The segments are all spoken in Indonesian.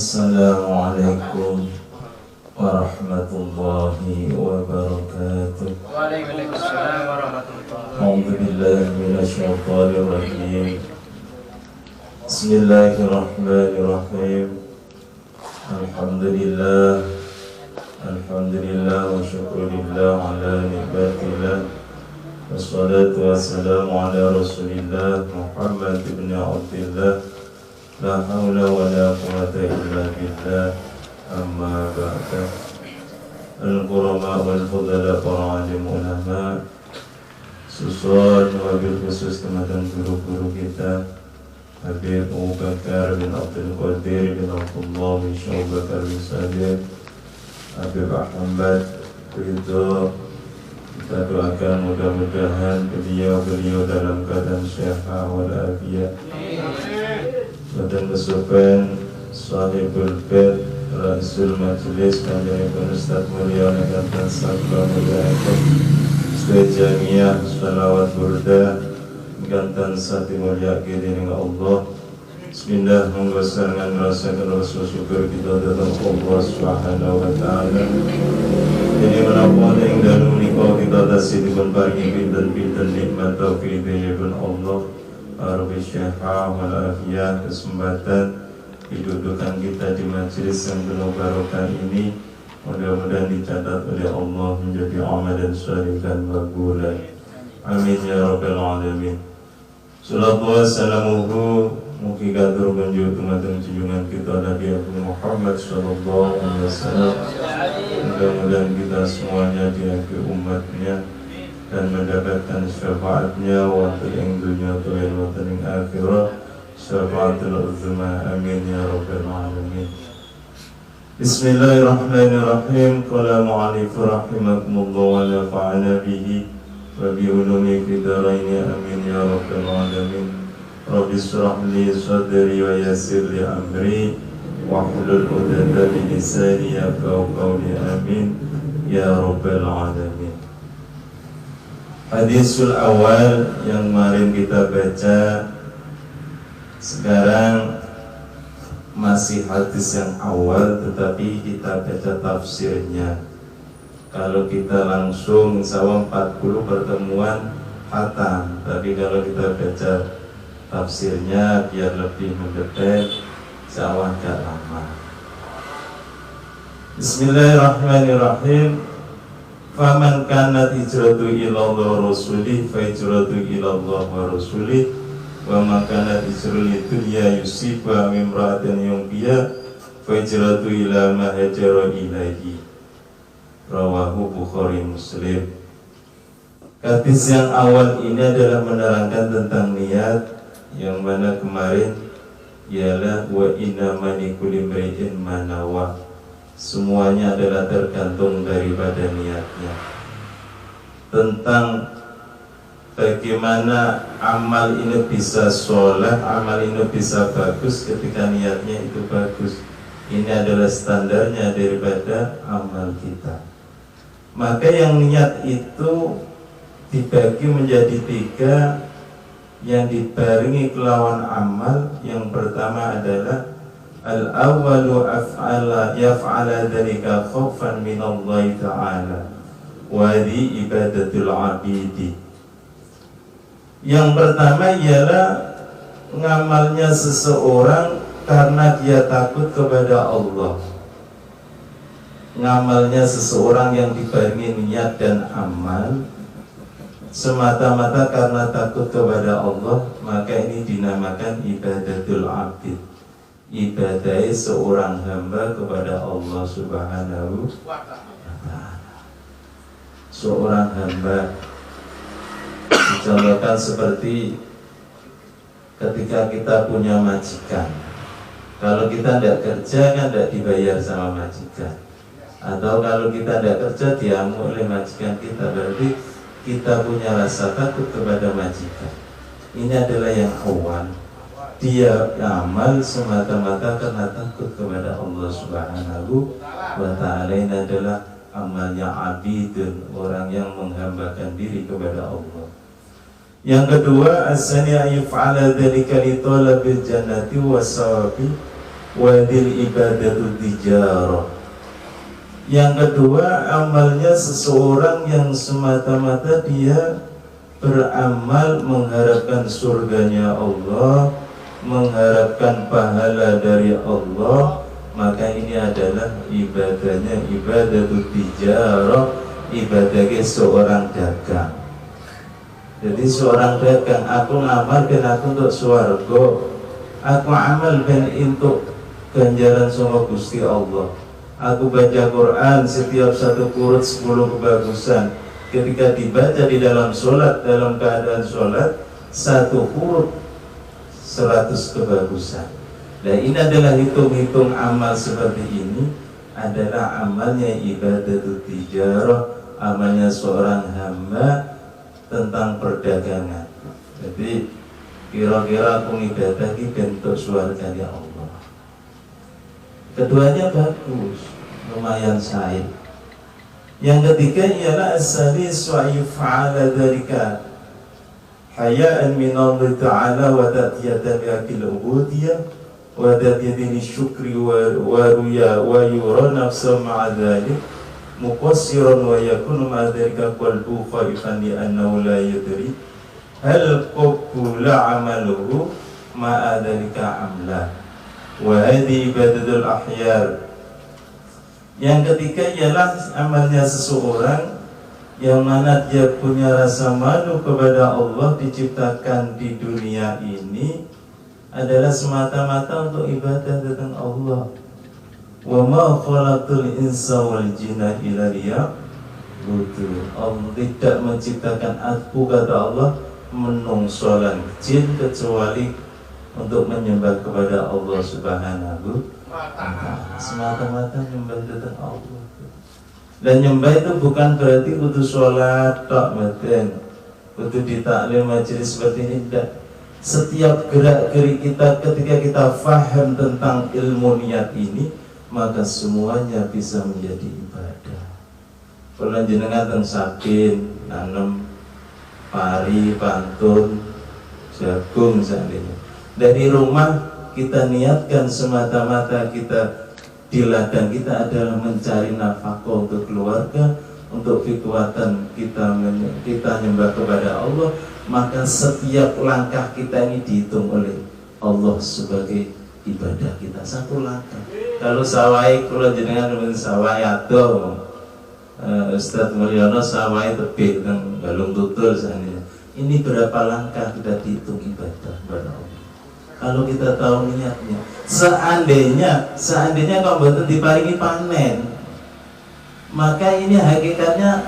Assalamualaikum warahmatullahi wabarakatuh. Waalaikumsalam warahmatullahi wabarakatuh. A'udzu billahi minasyaitonir rajim. Bismillahirrahmanirrahim. Alhamdulillah wa syukurillah ala nikmatillah. Wassalatu wassalamu ala Rasulillah Muhammad ibn Abdillah. La haula wa la quwwata illa billah. Amma ba'da. Al-qurama wal fudala para alim ulama, susun wabil khusus kemudian guru-guru kita Habib Abu Bakar bin Abdul Qadir bin Abdullah bin Syekh Bakar bin Sadir, Habib Ahmad Ridho. Kita doakan mudah-mudahan beliau dalam keadaan sehat walafiat dan kesukaan sahibul bait Rasul Majlis Kanjeng Ustaz Mulia Negara Sabda Mulyaikum Sejamiah Salawat Burda Gantan Sati Mulia Kidin Allah. Bismillah, monggo sarangan rasakan rasa syukur kita datang Allah Subhanahu wa taala. Jadi menapa ing dalem menika kita tasih dipun paringi pinten-pinten nikmat taufiqipun Allah. Arbi syafa'ah wal afiyah, kesempatan kedudukan kita di majelis yang penuh barokah ini mudah-mudahan dicatat oleh Allah menjadi amalan salih dan makbulan. Amin ya rabbal alamin. Salatu wassalamuhu mugi katur kunjuk dumateng junjungan kita Nabi Muhammad sallallahu alaihi wasallam. Mudah-mudahan kita semuanya diakui umatnya dan mendapatkan syafaatnya wonten ing dunya lan wonten ing akhirat. Syafaatul uzma, amin ya rabbal alamin. Bismillahirrahmanirrahim. Qala mu'allif rahimakumullah wa nafa'ana bihi wa bi ulumi fid dharain, amin ya rabbal alamin. Rabbi shrah li sadri wa yassir li amri wa hlul 'uqdatam min lisani yafqahu qawli, amin ya rabbal alamin. Hadisul awal yang kemarin kita baca, sekarang masih hadis yang awal tetapi kita baca tafsirnya. Kalau kita langsung insya Allah 40 pertemuan khatam, tapi kalau kita baca tafsirnya biar lebih mendetail insya Allah agak lama. Bismillahirrahmanirrahim. Faman kanat hijratu ilallah rasulih fa hijratu ilallah wa rasulih wa man kanat hijratu lidunya yusiba mimra'atan yungbiya fa hijratu ila ma hajara ilaihi. Rawahu Bukhari Muslim. Hadis yang awal ini adalah menerangkan tentang niat, yang mana kemarin ialah wa innama likulli imri'in ma nawa. Semuanya adalah tergantung daripada niatnya. Tentang bagaimana amal ini bisa soleh, amal ini bisa bagus ketika niatnya itu bagus. Ini adalah standarnya daripada amal kita. Maka yang niat itu dibagi menjadi 3 yang dibarengi kelawan amal. Yang pertama adalah al-awwalu yaf'ala dhalika khaufan minallahi ta'ala wa di ibadatul abidi. Yang pertama ialah ngamalnya seseorang karena dia takut kepada Allah. Ngamalnya seseorang yang dibarengi niat dan amal semata-mata karena takut kepada Allah, maka ini dinamakan ibadatul abid. Ibadai seorang hamba kepada Allah Subhanahu wa ta'ala. Seorang hamba dicontohkan seperti ketika kita punya majikan. Kalau kita tidak kerja kan tidak dibayar sama majikan. Atau kalau kita tidak kerja diamuk oleh majikan kita, berarti kita punya rasa takut kepada majikan. Ini adalah yang awal. Dia amal semata-mata karena takut kepada Allah Subhanahu wa ta'ala. Ini adalah amalnya abidun, orang yang menghambakan diri kepada Allah. Yang kedua, as-sani yaf'ala dzalika li talabil jannati wasawabi wadil ibadatu tijarah. Yang kedua, amalnya seseorang yang semata-mata dia beramal mengharapkan surganya Allah, mengharapkan pahala dari Allah, maka ini adalah ibadahnya ibadatu tijarah, ibadahnya seorang dagang. Jadi seorang dagang, aku ngamal ben aku untuk swarga, aku amal ben untuk ganjaran sama Gusti Allah. Aku baca Quran setiap satu kurut 10 kebagusan. Ketika dibaca di dalam sholat, dalam keadaan sholat, satu kurut 100 kebagusan. Nah ini adalah hitung-hitung amal seperti ini adalah amalnya ibadatul tijarah, amalnya seorang hamba tentang perdagangan. Jadi kira-kira aku ibadah ini bentuk surganya Allah. Keduanya bagus, lumayan sahih. Yang ketiga ialah as-salis wa yuf'ala dzalika haya'an min Allah Ta'ala wa ta'tiyatan bi'akil ubudiyah wa ta'tiyatan syukri wa ruya wa yura nafsa ma'a dhalik muqassiran wa yakunu ma'a dhalika qalbu khaifan li'annahu la yadri hal qabula amaluhu ma'a dhalika amla wa hadhi ibadatul ahyar. Yang ketiga ialah amalnya seseorang yang mana dia punya rasa malu kepada Allah, diciptakan di dunia ini adalah semata-mata untuk ibadah tentang Allah. Wa ma khalaqtul insa wal jinna illa liya'budun. Allah tidak menciptakan aku, kata Allah, menungso lan jin kecuali untuk menyembah kepada Allah Subhanahu wa ta'ala. Semata-mata menyembah tentang Allah. Dan nyembah itu bukan berarti kudu sholat tok mboten, kudu ditaklim majelis seperti ini, tidak. Setiap gerak-gerik kita ketika kita faham tentang ilmu niat ini, maka semuanya bisa menjadi ibadah. Kalau jenengan teng sabin, nanam pari, pantun, jagung seandainya. Dari rumah kita niatkan semata-mata kita di ladang kita adalah mencari nafkah untuk keluarga, untuk kekuatan kita nyembah kepada Allah, maka setiap langkah kita ini dihitung oleh Allah sebagai ibadah kita. Satu langkah. Kalau sawai, kalau jenengan men sawai atau Ustaz Mulyono sawai tebih teng Galung Tutul sana. Ini berapa langkah kita dihitung ibadah kepada Allah. Kalau kita tahu niatnya, seandainya kalau betul diparingi panen, maka ini hakikatnya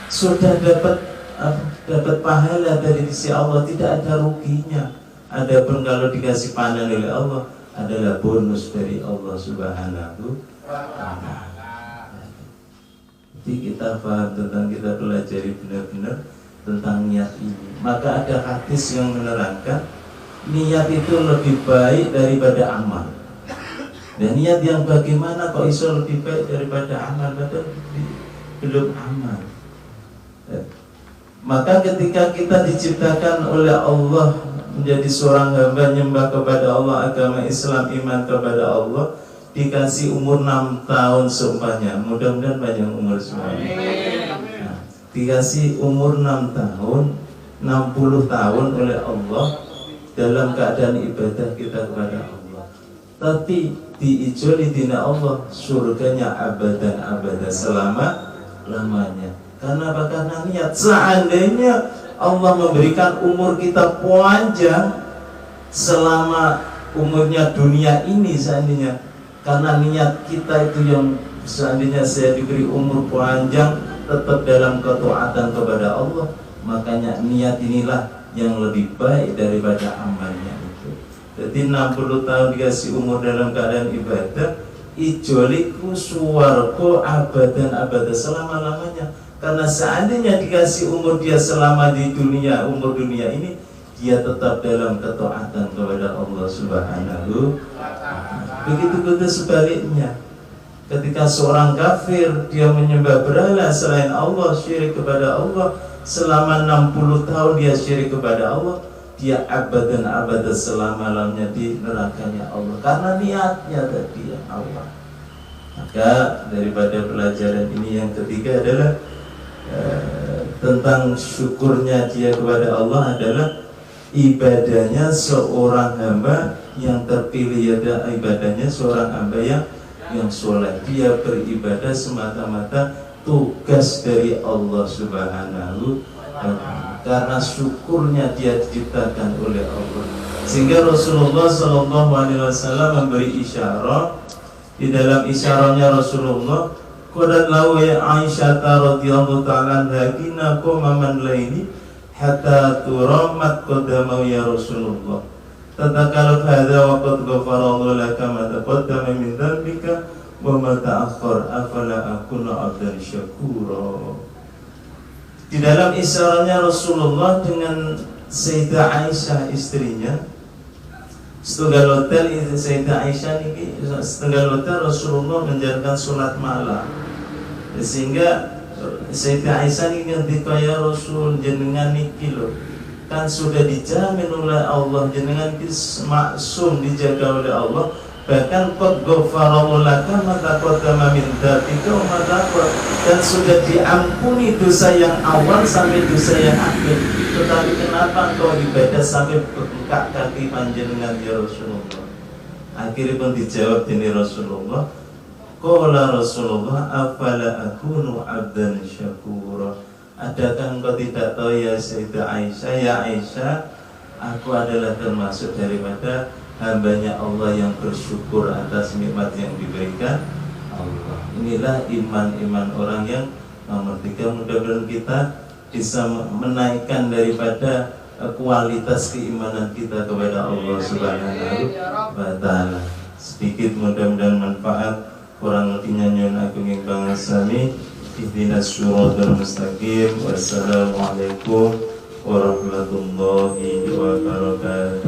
sudah dapat pahala dari sisi Allah, tidak ada ruginya. Adapun kalau dikasih panen oleh Allah adalah bonus dari Allah Subhanahu wa ta'ala. Jadi kita paham tentang, kita pelajari benar-benar tentang niat ini. Maka ada hadis yang menerangkan niat itu lebih baik daripada amal. Dan niat yang bagaimana kok iso lebih baik daripada amal, padahal belum amal. Maka ketika kita diciptakan oleh Allah menjadi seorang hamba nyembah kepada Allah, agama Islam, iman kepada Allah, dikasih umur 6 tahun seumpamanya, mudah-mudahan banyak umur semuanya. Nah, dikasih umur 6 tahun, 60 tahun oleh Allah dalam keadaan ibadah kita kepada Allah. Tapi diijoli dina Allah surganya abadan abada, selama-lamanya. Karena apa? Karena niat. Seandainya Allah memberikan umur kita panjang selama umurnya dunia ini, seandainya karena niat kita itu yang seandainya saya diberi umur panjang tetap dalam ketaatan kepada Allah, makanya niat inilah yang lebih baik daripada amalnya itu. Jadi 60 tahun dikasih umur dalam keadaan ibadah, ijoliku suwargo abadan abada, selama-lamanya. Karena seandainya dikasih umur dia selama di dunia, umur dunia ini, dia tetap dalam ketaatan kepada Allah Subhanahu wa ta'ala. Begitu sebaliknya, ketika seorang kafir dia menyembah berhala selain Allah, syirik kepada Allah, selama 60 tahun dia syirik kepada Allah, dia abadan abadan selama-lamanya di nerakanya Allah karena niatnya tadi yang Allah. Maka daripada pelajaran ini yang ketiga adalah tentang syukurnya dia kepada Allah adalah ibadahnya seorang hamba yang terpilih, ada ibadahnya seorang hamba yang soleh. Dia beribadah semata-mata tugas dari Allah Subhanahu wa Ta'ala karena syukurnya dia diciptakan oleh Allah. Sehingga Rasulullah SAW memberi isyarat. Di dalam isyaratnya Rasulullah, qadat lahu ya Aisyah radhiyallahu ta'ala anha qoma man laini hatta turamat qadamahu ya Rasulullah. Tatakalaf hadha wa qad ghafara Allah laka ma taqaddama min dhanbika wa ma ta'akhkhar afala akunu 'abdan syakura. Di dalam isyaratnya Rasulullah dengan Sayyidah Aisyah istrinya, setunggal hotel itu Sayyidah Aisyah ini, setunggal hotel Rasulullah menjalankan sholat malam, sehingga Sayyidah Aisyah ini ngendika ya Rasul jenengan niki lho kan sudah dijamin oleh Allah, jenengan maksum dijaga oleh Allah, bahkan qad ghafarallahu laka ma taqaddama min dzambika wa ma ta'akhkhar, dan sudah diampuni dosa yang awal sampai dosa yang akhir. Tetapi kenapa kau ibadah sampai bengkak kaki panjenengan ya Rasulullah? Akhirnya pun dijawab ini Rasulullah, qala Rasulullah afala akunu 'abdan syakura. Adakah engkau tidak tahu ya Sayyidah Aisyah, ya Aisyah, aku adalah termasuk daripada hambanya Allah yang bersyukur atas nikmat yang diberikan Allah. Inilah iman orang yang nomor 3. Mudah-mudahan kita bisa menaikkan daripada kualitas keimanan kita kepada Allah Subhanahu wa Ta'ala. Sedikit mudah-mudahan manfaat, kurang lebihnya nyuwun agung ing pangasami. Ihdinas shiratal mustaqim. Wassalamualaikum warahmatullahi wabarakatuh.